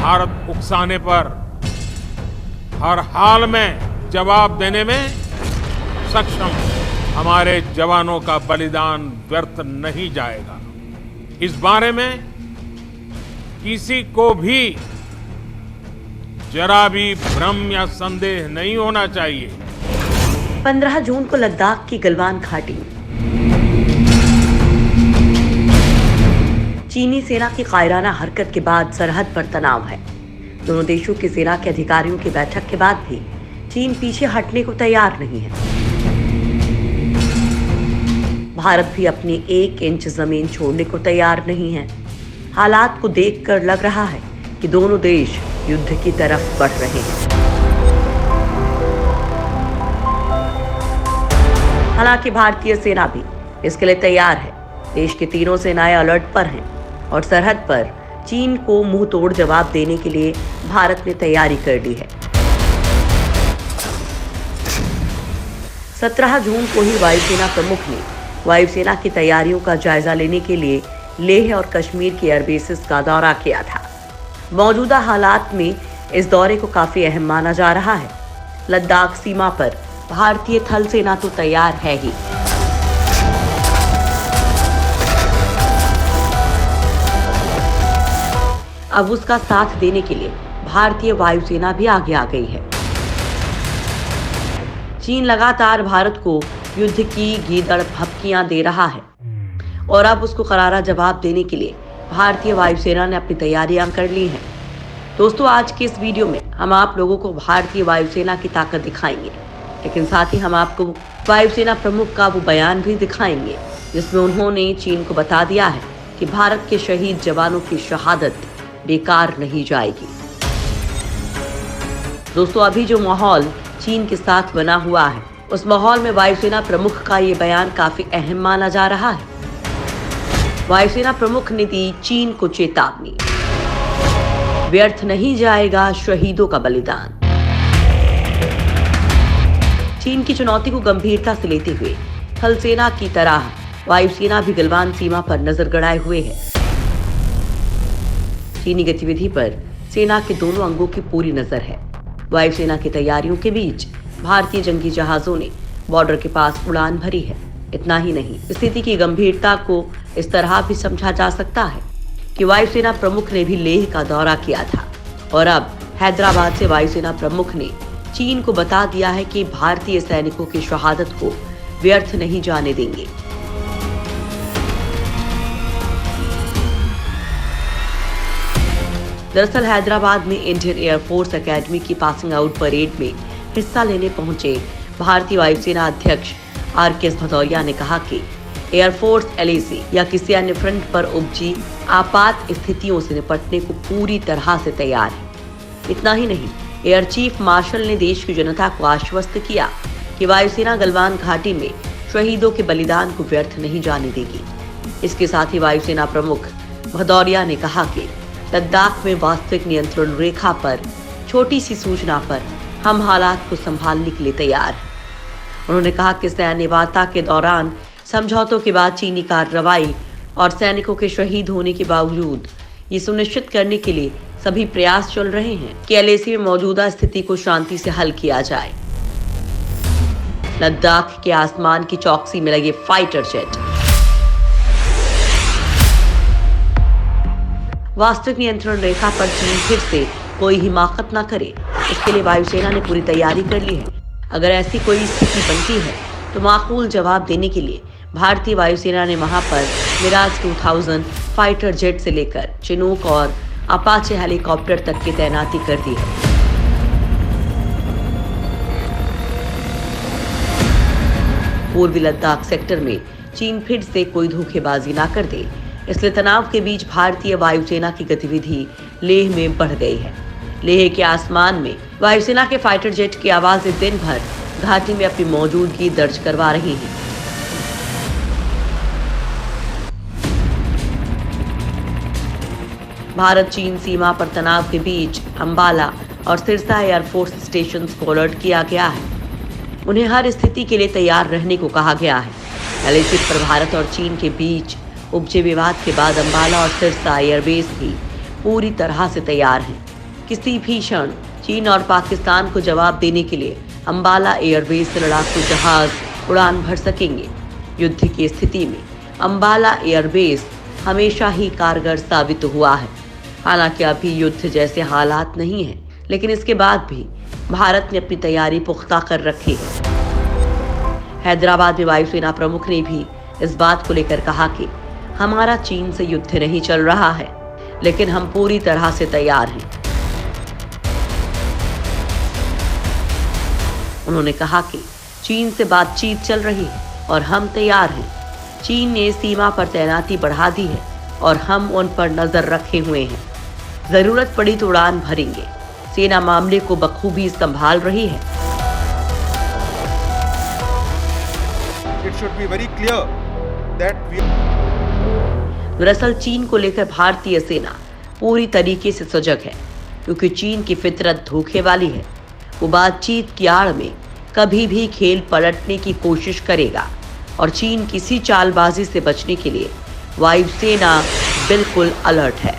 भारत उकसाने पर हर हाल में जवाब देने में सक्षम हमारे जवानों का बलिदान व्यर्थ नहीं जाएगा। इस बारे में किसी को भी जरा भी भ्रम या संदेह नहीं होना चाहिए। 15 जून को लद्दाख की गलवान घाटी चीनी सेना की कायराना हरकत के बाद सरहद पर तनाव है। दोनों देशों की सेना के अधिकारियों की बैठक के बाद भी चीन पीछे हटने को तैयार नहीं है। भारत भी अपनी 1 इंच जमीन छोड़ने को तैयार नहीं है। हालात को देखकर लग रहा है कि दोनों देश युद्ध की तरफ बढ़ रहे हैं। हालांकि भारतीय सेना भी इसके लिए तैयार है। देश की तीनों सेनाएं अलर्ट पर हैं और सरहद पर चीन को मुंह तोड़ जवाब देने के लिए भारत ने तैयारी कर ली है। 17 जून को ही वायुसेना प्रमुख ने वायुसेना की तैयारियों का जायजा लेने के लिए लेह और कश्मीर के एयरबेसेस का दौरा किया था। मौजूदा हालात में इस दौरे को काफी अहम माना जा रहा है। लद्दाख सीमा पर भारतीय थल सेना तो तैयार है ही, अब उसका साथ देने के लिए भारतीय वायुसेना भी आगे आ गई है। चीन लगातार भारत को युद्ध की गीदड़ भभकियां दे रहा है और अब उसको करारा जवाब देने के लिए भारतीय वायुसेना ने अपनी तैयारियां कर ली हैं। दोस्तों, आज के इस वीडियो में हम आप लोगों को भारतीय वायुसेना की ताकत दिखाएंगे, लेकिन साथ ही हम आपको वायुसेना प्रमुख का वो बयान भी दिखाएंगे जिसमें उन्होंने चीन को बता दिया है कि भारत के शहीद जवानों की शहादत बेकार नहीं जाएगी। दोस्तों, अभी जो माहौल चीन के साथ बना हुआ है, उस माहौल में वायुसेना प्रमुख का ये बयान काफी अहम माना जा रहा है। वायुसेना प्रमुख ने दी चीन को चेतावनी, व्यर्थ नहीं जाएगा शहीदों का बलिदान। चीन की चुनौती को गंभीरता से लेते हुए थल सेना की तरह वायुसेना भी गलवान सीमा पर नजर गड़ाए हुए है। चीनी गतिविधि पर सेना के दोनों अंगों की पूरी नजर है। वायुसेना की तैयारियों के बीच भारतीय जंगी जहाजों ने बॉर्डर के पास उड़ान भरी है। इतना ही नहीं, स्थिति की गंभीरता को इस तरह भी समझा जा सकता है कि वायुसेना प्रमुख ने भी लेह का दौरा किया था और अब हैदराबाद से वायुसेना प्रमुख ने चीन को बता दिया है कि भारतीय सैनिकों की शहादत को व्यर्थ नहीं जाने देंगे। दरअसल हैदराबाद में इंडियन एयरफोर्स एकेडमी की पासिंग आउट परेड में हिस्सा लेने पहुंचे भारतीय वायुसेना अध्यक्ष RKS भदौरिया ने कहा कि एयरफोर्स LAC या किसी अन्य फ्रंट पर उपजी आपात स्थितियों से निपटने को पूरी तरह से तैयार है। इतना ही नहीं, एयर चीफ मार्शल ने देश की जनता को आश्वस्त किया कि वायुसेना गलवान घाटी में शहीदों के बलिदान को व्यर्थ नहीं जाने देगी। इसके साथ ही वायुसेना प्रमुख भदौरिया ने कहा कि लद्दाख में वास्तविक नियंत्रण रेखा पर छोटी सी सूचना पर हम हालात को संभालने के लिए तैयार हैं। उन्होंने कहा कि सैन्य वार्ता के दौरान समझौतों के बाद चीनी कार्रवाई और सैनिकों के शहीद होने के बावजूद ये सुनिश्चित करने के लिए सभी प्रयास चल रहे हैं कि LAC में मौजूदा स्थिति को शांति से हल किया जाए। लद्दाख के आसमान की चौकसी में लगे फाइटर जेट वास्तविक नियंत्रण रेखा पर चीन फिर से कोई हिमाकत न करे, इसके लिए वायुसेना ने पूरी तैयारी कर ली है। अगर ऐसी कोई स्थिति बनती है तो माकूल जवाब देने के लिए भारतीय वायुसेना ने वहां पर मिराज 2000 फाइटर जेट से लेकर चिनूक और अपाचे हेलीकॉप्टर तक की तैनाती कर दी है। पूर्वी लद्दाख सेक्टर में चीन फिर से कोई धोखेबाजी न कर दे, इसलिए तनाव के बीच भारतीय वायुसेना की गतिविधि लेह में बढ़ गई है। लेह के आसमान में वायुसेना के फाइटर जेट की आवाजें दिन भर घाटी में अपनी मौजूदगी दर्ज करवा रही हैं। भारत चीन सीमा पर तनाव के बीच अंबाला और सिरसा एयरफोर्स स्टेशन को अलर्ट किया गया है। उन्हें हर स्थिति के लिए तैयार रहने को कहा गया है। LAC पर भारत और चीन के बीच उपजे विवाद के बाद अंबाला और सिरसा एयरबेस भी पूरी तरह से तैयार हैं। किसी भी क्षण चीन और पाकिस्तान को जवाब देने के लिए अंबाला एयरबेस से लड़ाकू जहाज उड़ान भर सकेंगे। युद्ध की स्थिति में अंबाला एयरबेस हमेशा ही कारगर साबित हुआ है। हालांकि अभी युद्ध जैसे हालात नहीं हैं, लेकिन इसके बाद भी भारत ने अपनी तैयारी पुख्ता कर रखी है। हैदराबाद में वायुसेना प्रमुख ने भी इस बात को लेकर कहा कि हमारा चीन से युद्ध नहीं चल रहा है, लेकिन हम पूरी तरह से तैयार हैं। उन्होंने कहा कि चीन से बातचीत चल रही है और हम तैयार हैं। चीन ने सीमा पर तैनाती बढ़ा दी है और हम उन पर नजर रखे हुए हैं। जरूरत पड़ी तो उड़ान भरेंगे। सेना मामले को बखूबी संभाल रही है। It should be very clear that we दरअसल चीन को लेकर भारतीय सेना पूरी तरीके से सजग है, क्योंकि चीन की फितरत धोखे वाली है। वो बातचीत की आड़ में कभी भी खेल पलटने की कोशिश करेगा और चीन किसी चालबाजी से बचने के लिए वायुसेना बिल्कुल अलर्ट है।